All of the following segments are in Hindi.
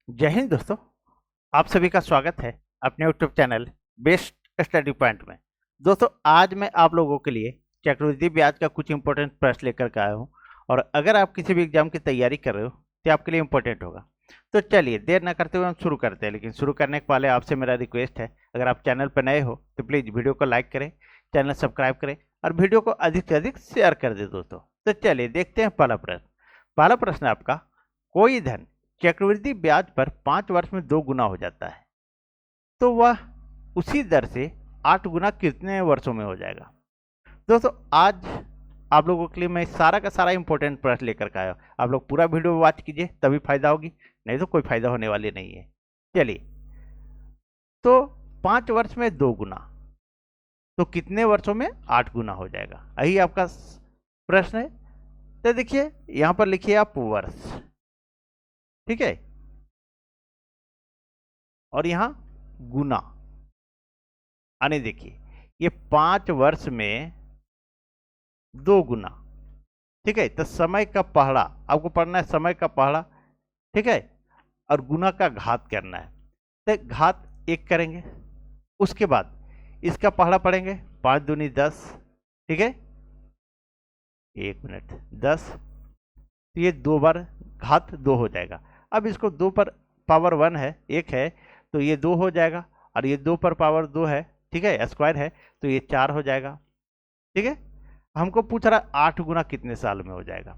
जय हिंद दोस्तों। आप सभी का स्वागत है अपने YouTube channel best study point में। दोस्तों, आज मैं आप लोगों के लिए चक्रवृद्धि ब्याज का कुछ इंपॉर्टेंट प्रश्न लेकर के आया हूं, और अगर आप किसी भी एग्जाम की तैयारी कर रहे हो तो आपके लिए इंपॉर्टेंट होगा। तो चलिए देर ना करते हुए हम शुरू करते हैं। लेकिन शुरू करने के पहले आपसे मेरा रिक्वेस्ट है, अगर आप चैनल पर नए हो तो प्लीज़ वीडियो को लाइक करें, चैनल सब्सक्राइब करें और वीडियो को अधिक से अधिक शेयर कर दें दोस्तों। तो चलिए देखते हैं पहला प्रश्न। पहला प्रश्न है आपका, कोई धन चक्रवृद्धि ब्याज पर 5 वर्ष में 2 गुना हो जाता है तो वह उसी दर से 8 गुना कितने वर्षों में हो जाएगा। दोस्तों, आज आप लोगों के लिए मैं सारा का सारा इंपॉर्टेंट प्रश्न लेकर के आया हूं। आप लोग पूरा वीडियो वॉच कीजिए, तभी फायदा होगी, नहीं तो कोई फायदा होने वाली नहीं है। चलिए, तो 5 वर्ष में 2 गुना, तो कितने वर्षों में 8 गुना हो जाएगा, यही आपका प्रश्न है। तो देखिए, यहां पर लिखिए आप वर्ष, ठीक है, और यहां गुना। यानी देखिए, ये 5 वर्ष में 2 गुना, ठीक है। तो समय का पहाड़ा आपको पढ़ना है, समय का पहाड़ा, ठीक है, और गुना का घात करना है। तो घात 1 करेंगे, उसके बाद इसका पहाड़ा पढ़ेंगे, 5 दूनी 10, ठीक है, 1 मिनट 10। तो ये 2 बार घात 2 हो जाएगा। अब इसको 2 पर पावर 1 है, 1 है, तो ये 2 हो जाएगा, और ये 2 पर पावर 2 है, ठीक है, स्क्वायर है, तो ये 4 हो जाएगा, ठीक है। हमको पूछ रहा है 8 गुना कितने साल में हो जाएगा।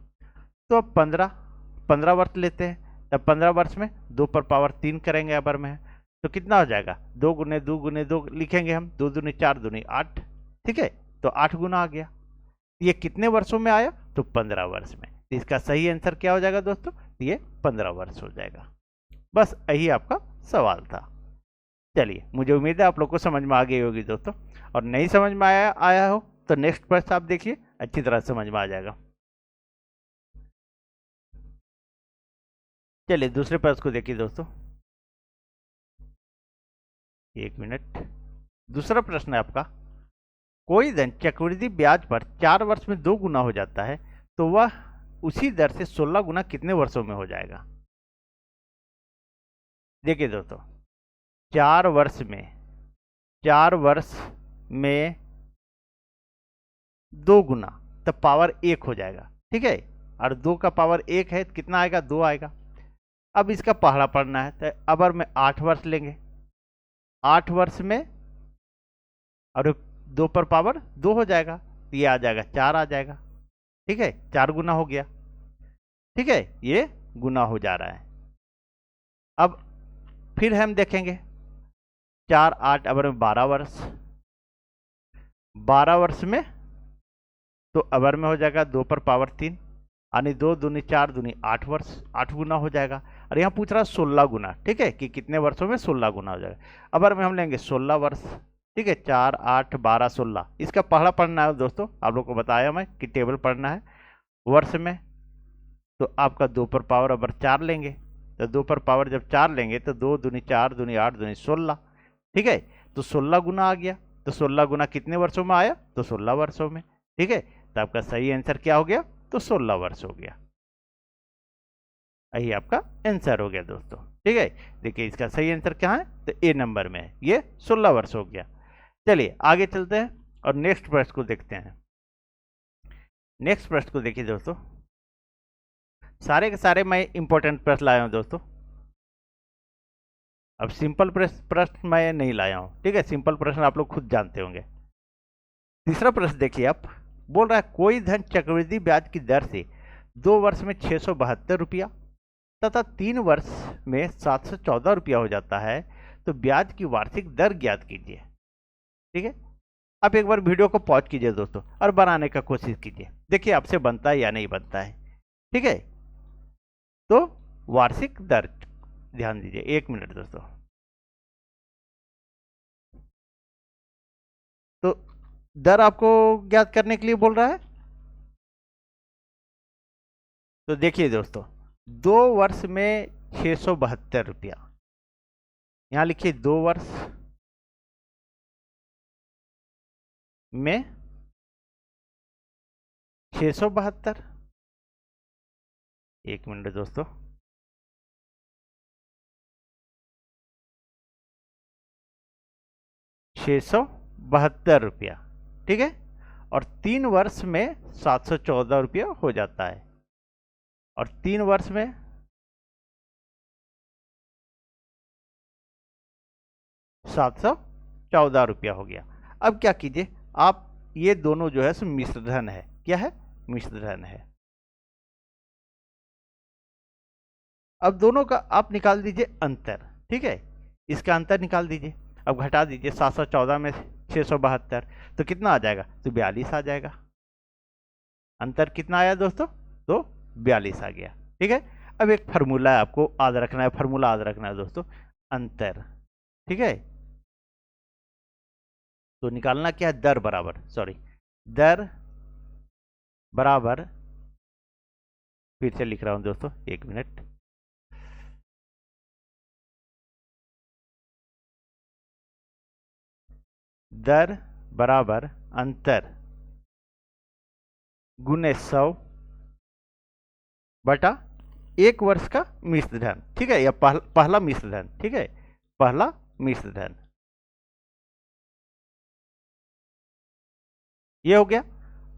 तो अब 15 वर्ष लेते हैं। तब 15 वर्ष में 2 पर पावर 3 करेंगे, अबर में है, तो कितना हो जाएगा, 2 गुने 2 लिखेंगे हम, 2 दूनी 4 दूनी 8, ठीक है। तो 8 गुना आ गया। ये कितने वर्षों में आया, तो 15 वर्ष में। तो इसका सही आंसर क्या हो जाएगा दोस्तों, ये 15 वर्ष हो जाएगा। बस यही आपका सवाल था। चलिए, मुझे उम्मीद है आप लोग को समझ में आ गई होगी दोस्तों, और नहीं समझ में आया हो तो नेक्स्ट प्रश्न आप देखिए, अच्छी तरह समझ में आ जाएगा। चलिए दूसरे प्रश्न को देखिए दोस्तों, 1 मिनट। दूसरा प्रश्न है आपका, कोई धन चक्रवृद्धि ब्याज पर 4 वर्ष में 2 गुना हो जाता है तो वह उसी दर से 16 गुना कितने वर्षों में हो जाएगा। देखिए दोस्तों, 4 वर्ष में 2 गुना, तो पावर 1 हो जाएगा, ठीक है, और 2 का पावर 1 है तो कितना आएगा, 2 आएगा। अब इसका पहला पढ़ना है, तो अबर में 8 वर्ष लेंगे, 8 वर्ष में, और 2 पर पावर 2 हो जाएगा, तो ये आ जाएगा 4 आ जाएगा, ठीक है, 4 गुना हो गया, ठीक है, ये गुना हो जा रहा है। अब फिर हम देखेंगे, 4 8 अबर में 12 वर्ष, 12 वर्ष में, तो अबर में हो जाएगा 2 पर पावर 3, यानी 2 दूनी 4 दूनी 8 वर्ष, 8 गुना हो जाएगा। और यहाँ पूछ रहा है 16 गुना, ठीक है, कि कितने वर्षों में 16 गुना हो जाएगा। अबर में हम लेंगे 16 वर्ष, ठीक है, 4 8 12 16। इसका पहला पढ़ना है दोस्तों, आप लोग को बताया मैं कि टेबल पढ़ना है वर्ष में। तो आपका 2 पर पावर अबर 4 लेंगे, तो 2 पर पावर जब 4 लेंगे तो 2 दूनी 4 दूनी 8 दूनी 16, ठीक है। तो 16 गुना आ गया। तो 16 गुना कितने वर्षों में आया, तो 16 वर्षों में, ठीक है। तो आपका सही आंसर क्या हो गया, तो 16 वर्ष हो गया। यही आपका आंसर हो गया दोस्तों, ठीक है। देखिए, इसका सही आंसर क्या है, तो ए नंबर में है, ये 16 वर्ष हो गया। चलिए आगे चलते हैं और नेक्स्ट प्रश्न को देखते हैं। नेक्स्ट प्रश्न को देखिए दोस्तों, सारे के सारे मैं इंपॉर्टेंट प्रश्न लाया हूं दोस्तों। अब सिंपल प्रश्न मैं नहीं लाया हूं, ठीक है, सिंपल प्रश्न आप लोग खुद जानते होंगे। तीसरा प्रश्न देखिए आप, बोल रहा है कोई धन चक्रवृद्धि ब्याज की दर से 2 वर्ष में 672 रुपया तथा 3 वर्ष में 714 रुपया हो जाता है तो ब्याज की वार्षिक दर ज्ञात कीजिए, ठीक है। आप एक बार वीडियो को पॉज कीजिए दोस्तों, और बनाने का कोशिश कीजिए, देखिए आपसे बनता है या नहीं बनता है, ठीक है। तो वार्षिक दर, ध्यान दीजिए, 1 मिनट दोस्तों। तो दर आपको ज्ञात करने के लिए बोल रहा है। तो देखिए दोस्तों, 2 वर्ष में 672 रुपया, यहां लिखिए 2 वर्ष में 672। 1 मिनट दोस्तों, 672 रुपया, ठीक है। और 3 वर्ष में 714 रुपया हो जाता है, और 3 वर्ष में 714 रुपया हो गया। अब क्या कीजिए आप, ये दोनों जो है सो मिश्र धन है। क्या है? मिश्र धन है। अब दोनों का आप निकाल दीजिए अंतर, ठीक है। इसका अंतर निकाल दीजिए। अब घटा दीजिए 714 में 672, तो कितना आ जाएगा? तो 42 आ जाएगा। अंतर कितना आया दोस्तों? तो 42 आ गया, ठीक है। अब एक फार्मूला है, आपको याद रखना है, फार्मूला याद रखना है दोस्तों, अंतर, ठीक है। तो निकालना क्या है? दर बराबर, सॉरी, दर बराबर, फिर से लिख रहा हूं दोस्तों, 1 मिनट। दर बराबर अंतर गुने 100 बटा 1 वर्ष का मिश्र धन, ठीक है, या पहला मिश्र धन, ठीक है, पहला मिश्र धन। ये हो गया।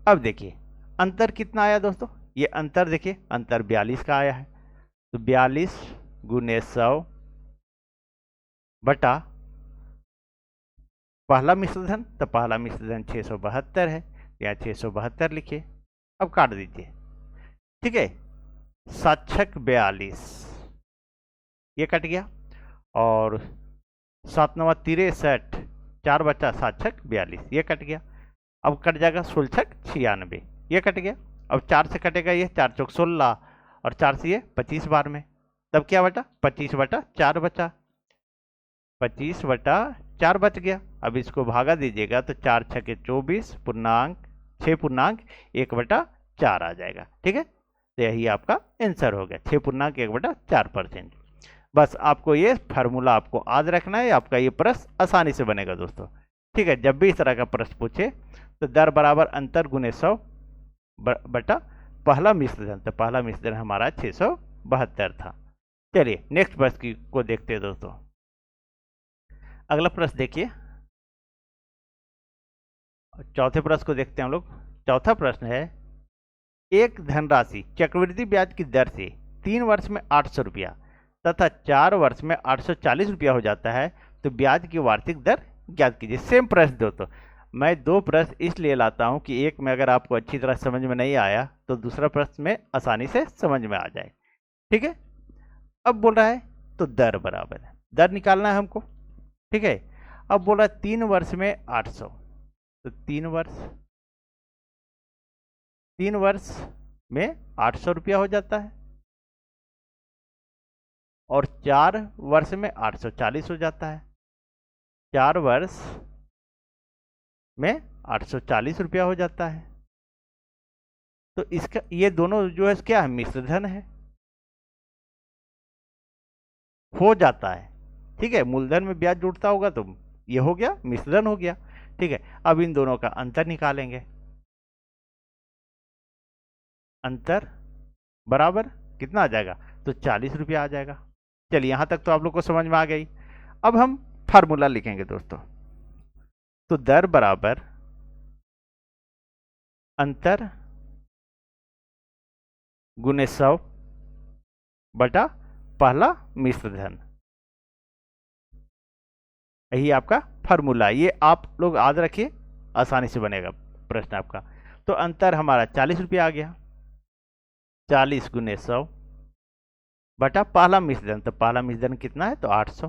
अब देखिए अंतर कितना आया दोस्तों, ये अंतर देखिए, अंतर 42 का आया है। तो 42 गुने 100 बटा पहला मिश्र धन, तो पहला मिश्र धन 672 है, या 672 लिखिए। अब काट दीजिए, ठीक है। 7 42, ये कट गया, और 7 9 63, 4 बचा 7 42, ये कट गया। अब कट जाएगा 16 96, ये कट गया। अब 4 से कटेगा ये, 4 चौक 16, और 4 से ये 25 बार में, तब क्या बचा? 25 बटा 4 बचा, 25 बटा 4 बच गया। अब इसको भागा दीजिएगा तो 4 छके 24 पूर्णांक 6 पूर्णांक 1 बटा 4 आ जाएगा, ठीक है। तो यही आपका आंसर हो गया, 6 पूर्णांक 1 बटा 4%। बस आपको ये फार्मूला आपको याद रखना है, आपका ये प्रश्न आसानी से बनेगा दोस्तों, ठीक है। जब भी इस तरह का प्रश्न पूछे तो दर बराबर अंतर गुने 100 बटा पहला मिश्र धन, तो पहला मिश्र धन हमारा 672 था। चलिए नेक्स्ट प्रश्न को देखते हैं दोस्तों। अगला प्रश्न देखिए, चौथे प्रश्न को देखते हैं हम लोग। चौथा प्रश्न है, एक धनराशि चक्रवृद्धि ब्याज की दर से 3 वर्ष में 800 रुपया तथा 4 वर्ष में 840 रुपया हो जाता है, तो ब्याज की वार्षिक दर ज्ञात कीजिए। सेम प्रश्न दोस्तों, मैं 2 प्रश्न इसलिए लाता हूं कि एक में अगर आपको अच्छी तरह समझ में नहीं आया तो दूसरा प्रश्न में आसानी से समझ में आ जाए, ठीक है। अब बोल रहा है तो दर बराबर है, दर निकालना है हमको, ठीक है। अब बोल रहा है 3 वर्ष में 800, तो 3 वर्ष में 800 रुपया हो जाता है, और 4 वर्ष में 840 हो जाता है। 4 वर्ष में 840 रुपया हो जाता है। तो इसका ये दोनों जो है क्या है? मिश्र धन है, हो जाता है, ठीक है। मूलधन में ब्याज जुड़ता होगा तो ये हो गया, मिश्र धन हो गया, ठीक है। अब इन दोनों का अंतर निकालेंगे। अंतर बराबर कितना आ जाएगा? तो 40 रुपया आ जाएगा। चलिए यहां तक तो आप लोग को समझ में आ गई। अब हम फार्मूला लिखेंगे दोस्तों। तो दर बराबर अंतर गुने 100 बटा पहला मिश्र धन, यही आपका फार्मूला। ये आप लोग याद रखिए, आसानी से बनेगा प्रश्न आपका। तो अंतर हमारा 40 रुपया आ गया, 40 गुने 100 बटा पहला मिश्र धन, तो पहला मिश्र धन कितना है? तो 800।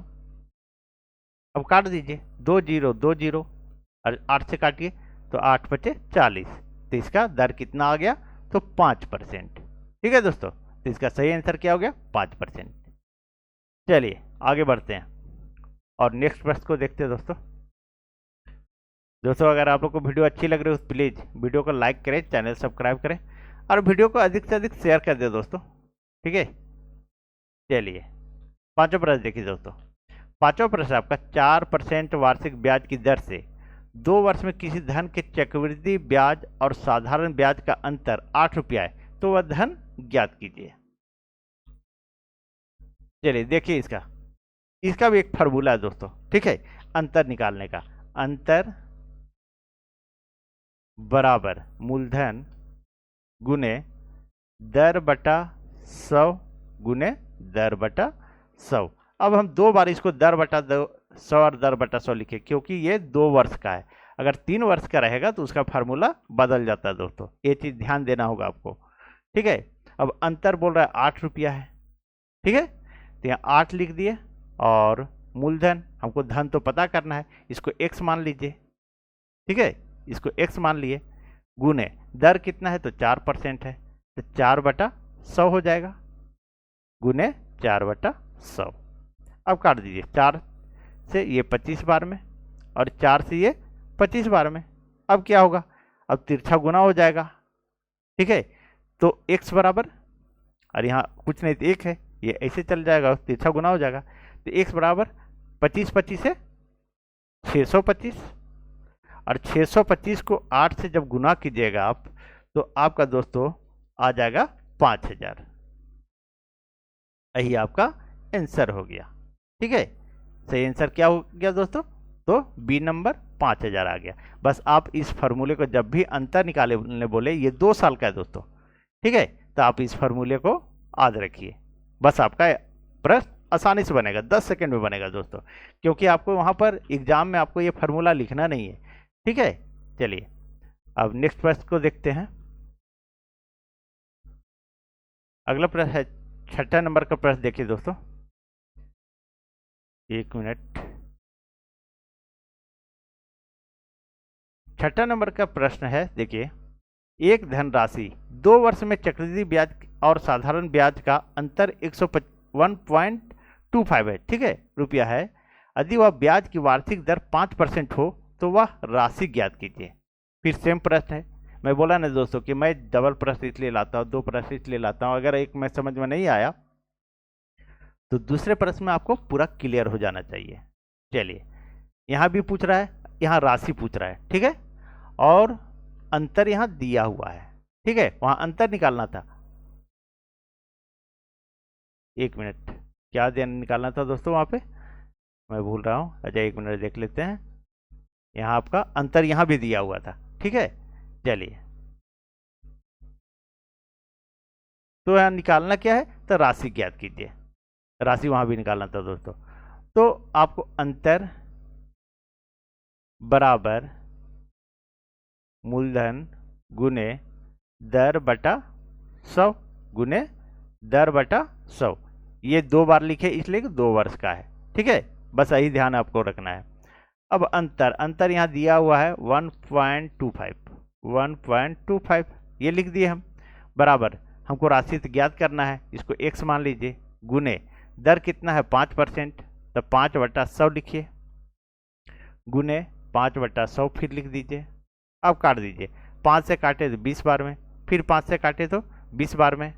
अब काट दीजिए, 2 0 2 0, और 8 से काटिए तो 8 बचे 40, तो इसका दर कितना आ गया? तो 5%, ठीक है दोस्तों। तो इसका सही आंसर क्या हो गया? 5%। चलिए आगे बढ़ते हैं और नेक्स्ट प्रश्न को देखते हैं दोस्तों। दोस्तों अगर आप लोग को वीडियो अच्छी लग रही हो तो प्लीज़ वीडियो को लाइक करें, चैनल सब्सक्राइब करें, और वीडियो को अधिक से अधिक शेयर कर दें दोस्तों, ठीक है। चलिए पांचवा प्रश्न देखिए दोस्तों। पांचवा प्रश्न आपका 4% वार्षिक ब्याज की दर से 2 वर्ष में किसी धन के चक्रवृद्धि ब्याज और साधारण ब्याज का अंतर 8 रुपया है, तो वह धन ज्ञात कीजिए। चलिए देखिए इसका भी एक फार्मूला है दोस्तों, ठीक है, अंतर निकालने का। अंतर बराबर मूलधन गुने दर बटा 100 गुने दर बटा 100। अब हम दो बार इसको दर बटा 100 और दर बटा 100 लिखे, क्योंकि ये 2 वर्ष का है। अगर 3 वर्ष का रहेगा तो उसका फार्मूला बदल जाता है दोस्तों, ये चीज ध्यान देना होगा आपको। ठीक है, अब अंतर बोल रहा है 8 रुपया है। ठीक है, तो यहाँ 8 लिख दिए, और मूलधन हमको धन तो पता करना है, इसको x मान लीजिए। ठीक है, इसको x मान लिए, गुने दर कितना है तो 4% है, तो 4/100 हो जाएगा, गुने 4/100। अब काट दीजिए, 4 से ये 25 बार में और 4 से ये 25 बार में। अब क्या होगा, अब तिरछा गुना हो जाएगा। ठीक है, तो x बराबर, और यहाँ कुछ नहीं तो 1 है, ये ऐसे चल जाएगा, तिरछा गुना हो जाएगा। तो x बराबर 25 से 625, और 625 को 8 से जब गुना कीजिएगा आप, तो आपका दोस्तों आ जाएगा 5000। यही आपका आंसर हो गया। ठीक है, सही आंसर क्या हो गया दोस्तों, तो बी नंबर 5000 आ गया। बस आप इस फार्मूले को जब भी अंतर निकालने बोले, ये 2 साल का है दोस्तों। ठीक है, तो आप इस फार्मूले को याद रखिए, बस आपका प्रश्न आसानी से बनेगा, 10 सेकंड में बनेगा दोस्तों, क्योंकि आपको वहां पर एग्जाम में आपको ये फार्मूला लिखना नहीं है। ठीक है, चलिए अब नेक्स्ट प्रश्न को देखते हैं। अगला प्रश्न है 6ठा नंबर का प्रश्न, देखिए दोस्तों, 1 मिनट। 6ठा नंबर का प्रश्न है, देखिए, एक धनराशि 2 वर्ष में चक्रवृद्धि ब्याज और साधारण ब्याज का अंतर 101.25 है। ठीक है, रुपया है। यदि वह ब्याज की वार्षिक दर 5% हो तो वह राशि ज्ञात कीजिए। फिर सेम प्रश्न है, मैं बोला ना दोस्तों कि मैं डबल प्रश्न इसलिए लाता हूँ, 2 प्रश्न इसलिए लाता हूँ, अगर एक में समझ में नहीं आया तो दूसरे प्रश्न में आपको पूरा क्लियर हो जाना चाहिए। चलिए, यहाँ भी पूछ रहा है, यहाँ राशि पूछ रहा है। ठीक है, और अंतर यहाँ दिया हुआ है। ठीक है, वहां अंतर निकालना था। 1 मिनट, क्या निकालना था दोस्तों वहां पे, मैं भूल रहा हूँ। अच्छा 1 मिनट देख लेते हैं, यहाँ आपका अंतर यहाँ भी दिया हुआ था। ठीक है, चलिए, तो यहाँ निकालना क्या है, तो राशि ज्ञात कीजिए। राशि वहां भी निकालना था दोस्तों, तो आपको अंतर बराबर मूलधन गुने दर बटा 100 गुने दर बटा 100। ये 2 बार लिखे इसलिए कि 2 वर्ष का है। ठीक है, बस यही ध्यान आपको रखना है। अब अंतर यहाँ दिया हुआ है 1.25 ये लिख दिए हम, बराबर हमको राशि ज्ञात करना है, इसको x मान लीजिए, गुने दर कितना है 5%, तो 5/100 लिखिए, गुने 5/100 फिर लिख दीजिए। अब काट दीजिए, 5 से काटे तो 20 बार में, फिर 5 से काटे तो 20 बार में,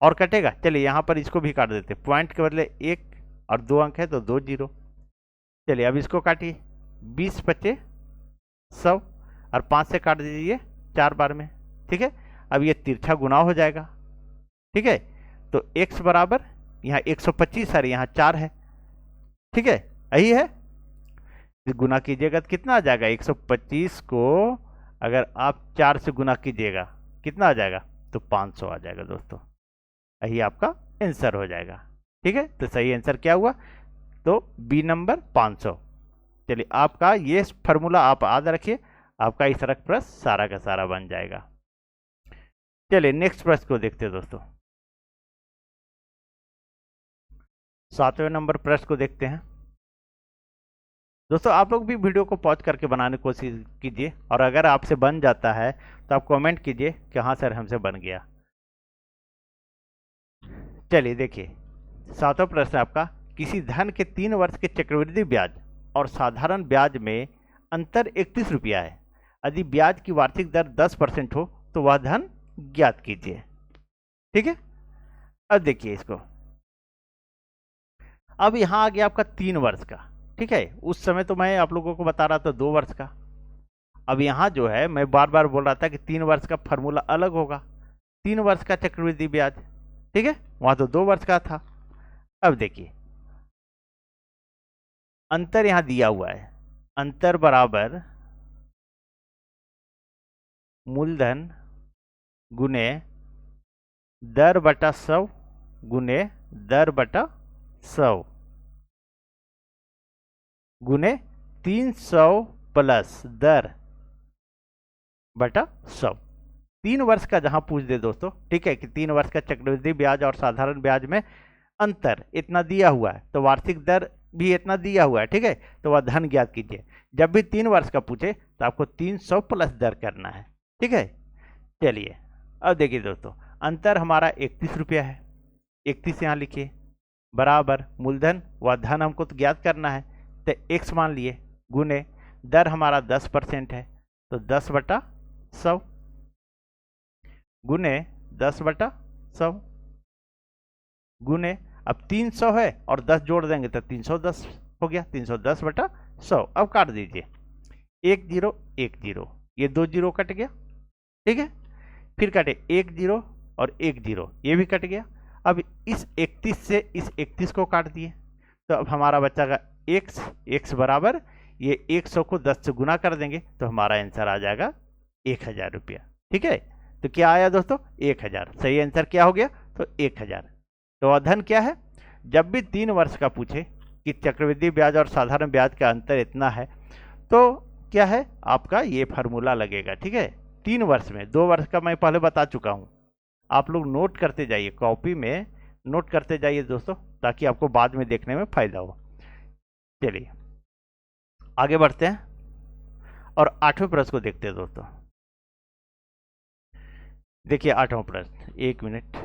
और कटेगा। चलिए यहाँ पर इसको भी काट देते, पॉइंट के बदले 1 और 2 अंक है तो 2 जीरो। चलिए अब इसको काटिए, 20 बचे 100, और 5 से काट दीजिए 4 बार में। ठीक है, अब ये तिरछा गुना हो जाएगा। ठीक है, तो x बराबर यहाँ 125 है, यहाँ 4 है। ठीक है, यही है, गुना कीजिएगा तो कितना आ जाएगा, 125 को अगर आप 4 से गुना कीजिएगा कितना आ जाएगा, तो 500 आ जाएगा दोस्तों। यही आपका आंसर हो जाएगा। ठीक है, तो सही आंसर क्या हुआ, तो बी नंबर 500। चलिए, आपका ये फार्मूला आप याद रखिए, आपका इस तरह प्रश्न सारा का सारा बन जाएगा। चलिए नेक्स्ट प्रश्न को देखते हैं दोस्तों, 7वें नंबर प्रश्न को देखते हैं। दोस्तों आप लोग भी वीडियो को पॉज करके बनाने की कोशिश कीजिए, और अगर आपसे बन जाता है तो आप कमेंट कीजिए कि हाँ सर हमसे बन गया। चलिए देखिए, 7वां प्रश्न आपका, किसी धन के 3 वर्ष के चक्रवृद्धि ब्याज और साधारण ब्याज में अंतर 31 रुपया है। यदि ब्याज की वार्षिक दर 10% हो तो वह धन ज्ञात कीजिए। ठीक है, अब देखिए इसको, अब यहां आ गया आपका 3 वर्ष का। ठीक है, उस समय तो मैं आप लोगों को बता रहा था 2 वर्ष का। अब यहाँ जो है मैं बार बार बोल रहा था कि 3 वर्ष का फार्मूला अलग होगा, 3 वर्ष का चक्रवृद्धि ब्याज। ठीक है, वहां तो 2 वर्ष का था। अब देखिए अंतर यहाँ दिया हुआ है, अंतर बराबर मूलधन गुने दर बटा 100 गुने दर बटा 100 गुने 300 प्लस दर बटा 100। 3 वर्ष का जहां पूछ दे दोस्तों, ठीक है, कि 3 वर्ष का चक्रवृद्धि ब्याज और साधारण ब्याज में अंतर इतना दिया हुआ है, तो वार्षिक दर भी इतना दिया हुआ है, ठीक है, तो वह धन ज्ञात कीजिए। जब भी 3 वर्ष का पूछे तो आपको 300 प्लस दर करना है, ठीक है। चलिए अब देखिए दोस्तों, अंतर हमारा 31 रुपया है, 31 यहाँ लिखिए, बराबर मूलधन व धन हमको तो ज्ञात करना है, तो x मान लिए, गुने दर हमारा 10% है, तो 10/100 गुने 10/100 गुने, अब 300 है और 10 जोड़ देंगे तो 310 हो गया, 310/100। अब काट दीजिए, 1 0 1 0, ये 2 0 कट गया, ठीक है। फिर काटे 1 0 और 1 0, ये भी कट गया। अब इस 31 से इस 31 को काट दिए, तो अब हमारा बचेगा x बराबर, ये 100 को 10 से गुना कर देंगे तो हमारा आंसर आ जाएगा 1000 रुपया, ठीक है। तो क्या आया दोस्तों, 1000। सही आंसर क्या हो गया, तो 1000। तो अधन क्या है, जब भी 3 वर्ष का पूछे कि चक्रवृद्धि ब्याज और साधारण ब्याज का अंतर इतना है, तो क्या है आपका ये फार्मूला लगेगा, ठीक है। 3 वर्ष में, 2 वर्ष का मैं पहले बता चुका हूं, आप लोग नोट करते जाइए, कॉपी में नोट करते जाइए दोस्तों, ताकि आपको बाद में देखने में फायदा हो। चलिए आगे बढ़ते हैं और 8वें प्रश्न को देखते हैं दोस्तों। देखिए 8वां प्रश्न, 1 मिनट।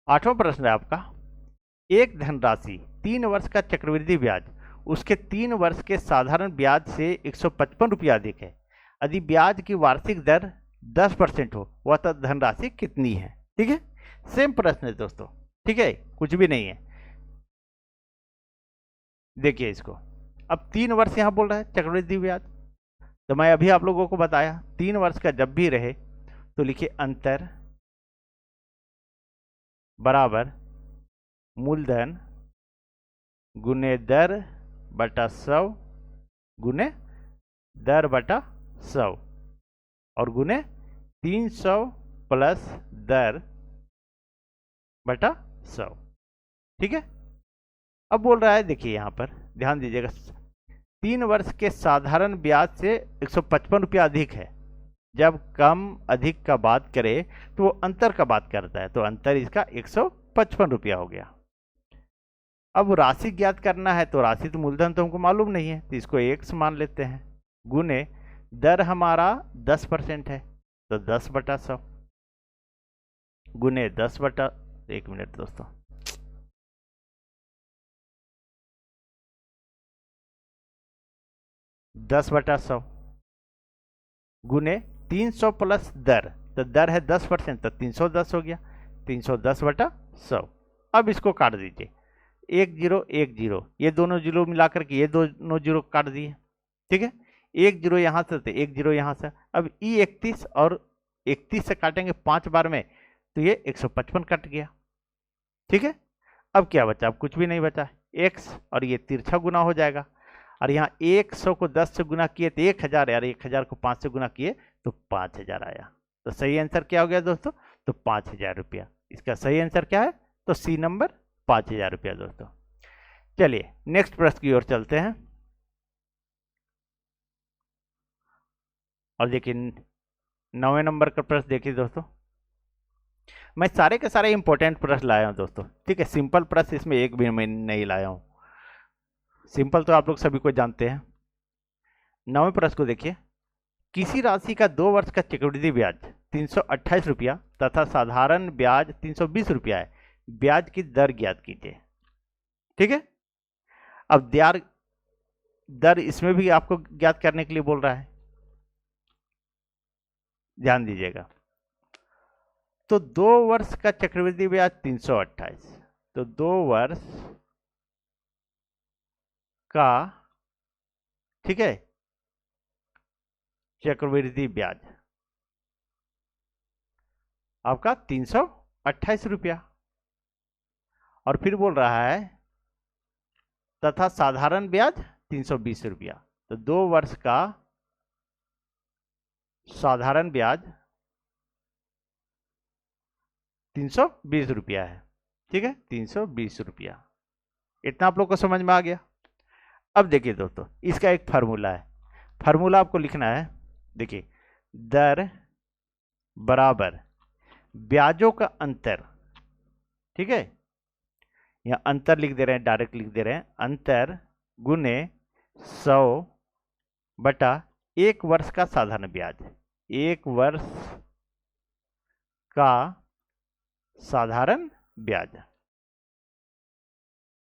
8वां प्रश्न है आपका, एक धनराशि 3 वर्ष का चक्रवृद्धि ब्याज उसके 3 वर्ष के साधारण ब्याज से 155 रुपया अधिक है। यदि ब्याज की वार्षिक दर 10% हो, वह तब धनराशि कितनी है, ठीक है। सेम प्रश्न है दोस्तों, ठीक है, कुछ भी नहीं है। देखिए इसको, अब 3 वर्ष यहां बोल रहा है चक्रवृद्धि ब्याज, तो मैं अभी आप लोगों को बताया 3 वर्ष का जब भी रहे तो लिखिए अंतर बराबर मूलधन गुने दर बटा 100 गुने दर बटा 100 और गुने 300 प्लस दर बटा 100, ठीक है। अब बोल रहा है, देखिए यहां पर ध्यान दीजिएगा, 3 वर्ष के साधारण ब्याज से 155 रुपया अधिक है। जब कम अधिक का बात करे तो वो अंतर का बात करता है, तो अंतर इसका 155 रुपया हो गया। अब राशि ज्ञात करना है, तो राशि तो मूलधन तो हमको मालूम नहीं है, तो इसको x मान लेते हैं, गुने दर हमारा 10% है, तो 10/100 गुने 1 मिनट दोस्तों, 10/100 गुने 300 प्लस दर, तो दर है 10%, तो 310 हो गया, 310/100। अब इसको काट दीजिए, 1 0 1 0, ये दोनों जीरो मिलाकर के ये दोनों जीरो काट दिए, ठीक है। 1 0 यहाँ से, तो 1 0 यहाँ से। अब E31 और 31 से काटेंगे 5 बार में, तो ये 155 कट गया, ठीक है। अब क्या बचा, अब कुछ भी नहीं बचा, x और ये तिरछा गुना हो जाएगा, और यहाँ 100 को 10 से गुना किए तो 1000, यार 1000 को 5 से गुना किए तो 5000 आया। तो सही आंसर क्या हो गया दोस्तों, तो 5000 रुपया। इसका सही आंसर क्या है, तो सी नंबर, 5000 रुपया दोस्तों। चलिए नेक्स्ट प्रश्न की ओर चलते हैं और देखिए 9वें नंबर का प्रश्न देखिए दोस्तों। मैं सारे के सारे इंपॉर्टेंट प्रश्न लाया हूं दोस्तों, ठीक है। सिंपल प्रश्न इसमें एक भी मैं नहीं लाया हूं, सिंपल तो आप लोग सभी को जानते हैं। 9वें प्रश्न को देखिए, किसी राशि का 2 वर्ष का चक्रवृद्धि ब्याज 328 रुपया तथा साधारण ब्याज 320 रुपया है, ब्याज की दर ज्ञात कीजिए, ठीक है। अब दर इसमें भी आपको ज्ञात करने के लिए बोल रहा है, ध्यान दीजिएगा। तो 2 वर्ष का चक्रवृद्धि ब्याज 328, तो 2 वर्ष का, ठीक है, चक्रवृद्धि ब्याज आपका 328 रुपया, और फिर बोल रहा है तथा साधारण ब्याज 320 रुपया। तो 2 वर्ष का साधारण ब्याज 320 रुपया है। ठीक है, 320 रुपया। इतना आप लोग को समझ में आ गया। अब देखिए दोस्तों, इसका एक फार्मूला है। फार्मूला आपको लिखना है। देखिए, दर बराबर ब्याजों का अंतर। ठीक है, यहाँ अंतर लिख दे रहे हैं, डायरेक्ट लिख दे रहे हैं, अंतर गुने 100 बटा 1 वर्ष का साधारण ब्याज। 1 वर्ष का साधारण ब्याज।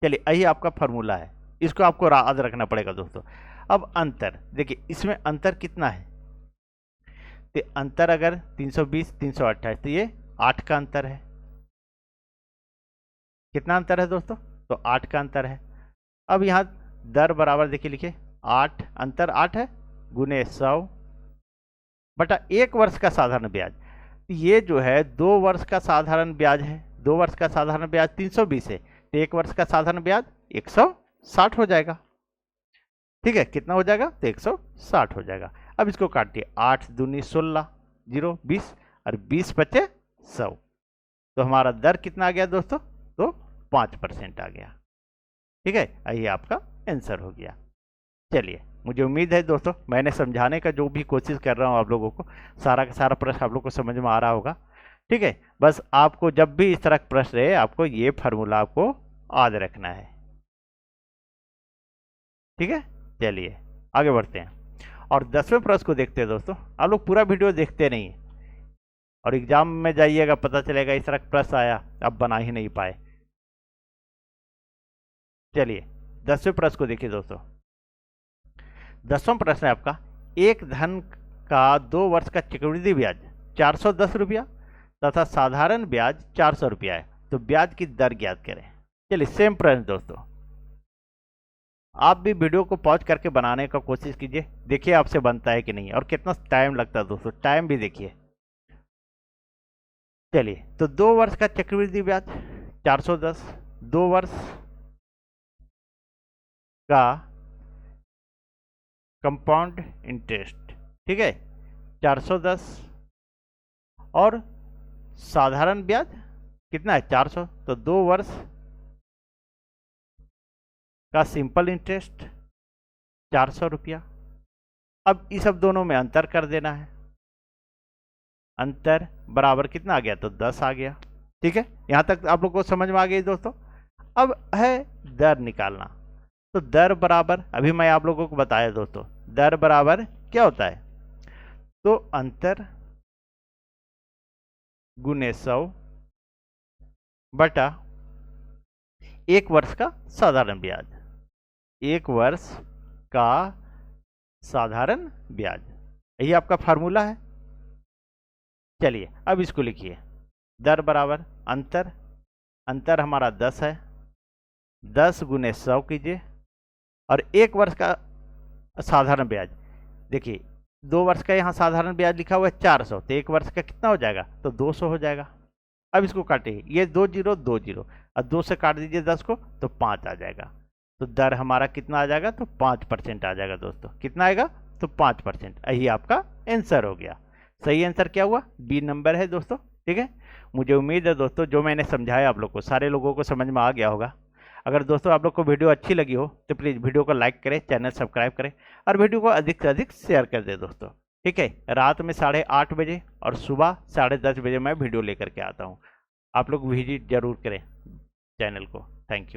चलिए, यही आपका फॉर्मूला है, इसको आपको याद रखना पड़ेगा दोस्तों। अब अंतर देखिए, इसमें अंतर कितना है? तो अंतर अगर 320 328, तो ये 8 का अंतर है। कितना अंतर है दोस्तों? तो 8 का अंतर है। अब यहाँ दर बराबर देखिए लिखिए, 8 अंतर 8 है, गुने 100 बटा 1 वर्ष का साधारण ब्याज। ये जो है 2 वर्ष का साधारण ब्याज है। 2 वर्ष का साधारण ब्याज 320 है, तो 1 वर्ष का साधारण ब्याज 160 हो जाएगा। ठीक है, कितना हो जाएगा? तो 160 हो जाएगा। अब इसको काटिए, 8 दूनी 16, 0 20 और 20 बचे 100। तो हमारा दर कितना आ गया दोस्तों? तो 5% आ गया। ठीक है, यही आपका आंसर हो गया। चलिए, मुझे उम्मीद है दोस्तों, मैंने समझाने का जो भी कोशिश कर रहा हूँ आप लोगों को, सारा का सारा प्रश्न आप लोग को समझ में आ रहा होगा। ठीक है, बस आपको जब भी इस तरह का प्रश्न रहे, आपको ये फार्मूला आपको याद रखना है। ठीक है, चलिए आगे बढ़ते हैं और 10वें प्रश्न को देखते हैं दोस्तों। आप लोग पूरा वीडियो देखते नहीं और एग्जाम में जाइएगा, पता चलेगा इस तरह का प्रश्न आया, आप बना ही नहीं पाए। चलिए 10वें प्रश्न को देखिए दोस्तों। 10वां प्रश्न है आपका, एक धन का 2 वर्ष का चक्रवृद्धि ब्याज 410 रुपया तथा साधारण ब्याज 400 रुपया है, तो ब्याज की दर ज्ञात करें। चलिए सेम प्रश्न दोस्तों, आप भी वीडियो को पॉज करके बनाने का कोशिश कीजिए, देखिए आपसे बनता है कि नहीं और कितना टाइम लगता है दोस्तों, टाइम भी देखिए। चलिए, तो 2 वर्ष का चक्रवृद्धि ब्याज 410, 2 वर्ष का कंपाउंड इंटरेस्ट, ठीक है 410, और साधारण ब्याज कितना है? 400। तो 2 वर्ष का सिंपल इंटरेस्ट 400 रुपया। अब इस सब दोनों में अंतर कर देना है। अंतर बराबर कितना आ गया? तो 10 आ गया। ठीक है, यहां तक आप लोग को समझ में आ गई दोस्तों। अब है दर निकालना। तो दर बराबर, अभी मैं आप लोगों को बताया दोस्तों, दर बराबर क्या होता है? तो अंतर गुने 100 बटा 1 वर्ष का साधारण ब्याज। 1 वर्ष का साधारण ब्याज, यही आपका फार्मूला है। चलिए अब इसको लिखिए, दर बराबर अंतर, अंतर हमारा 10 है, 10 गुने 100 कीजिए, और 1 वर्ष का साधारण ब्याज। देखिए 2 वर्ष का यहाँ साधारण ब्याज लिखा हुआ है 400, तो 1 वर्ष का कितना हो जाएगा? तो 200 हो जाएगा। अब इसको काटिए, ये 2 0 2 0 और 2 से काट दीजिए 10 को, तो 5 आ जाएगा। तो दर हमारा कितना आ जाएगा? तो 5% आ जाएगा दोस्तों। कितना आएगा? तो 5%। यही आपका आंसर हो गया। सही आंसर क्या हुआ? बी नंबर है दोस्तों। ठीक है, मुझे उम्मीद है दोस्तों जो मैंने समझाया आप लोग को, सारे लोगों को समझ में आ गया होगा। अगर दोस्तों आप लोग को वीडियो अच्छी लगी हो तो प्लीज़ वीडियो को लाइक करें, चैनल सब्सक्राइब करें और वीडियो को अधिक से अधिक शेयर कर दें दोस्तों। ठीक है, रात में 8:30 बजे और सुबह 10:30 बजे मैं वीडियो लेकर के आता हूँ। आप लोग विजिट जरूर करें चैनल को। Thank you.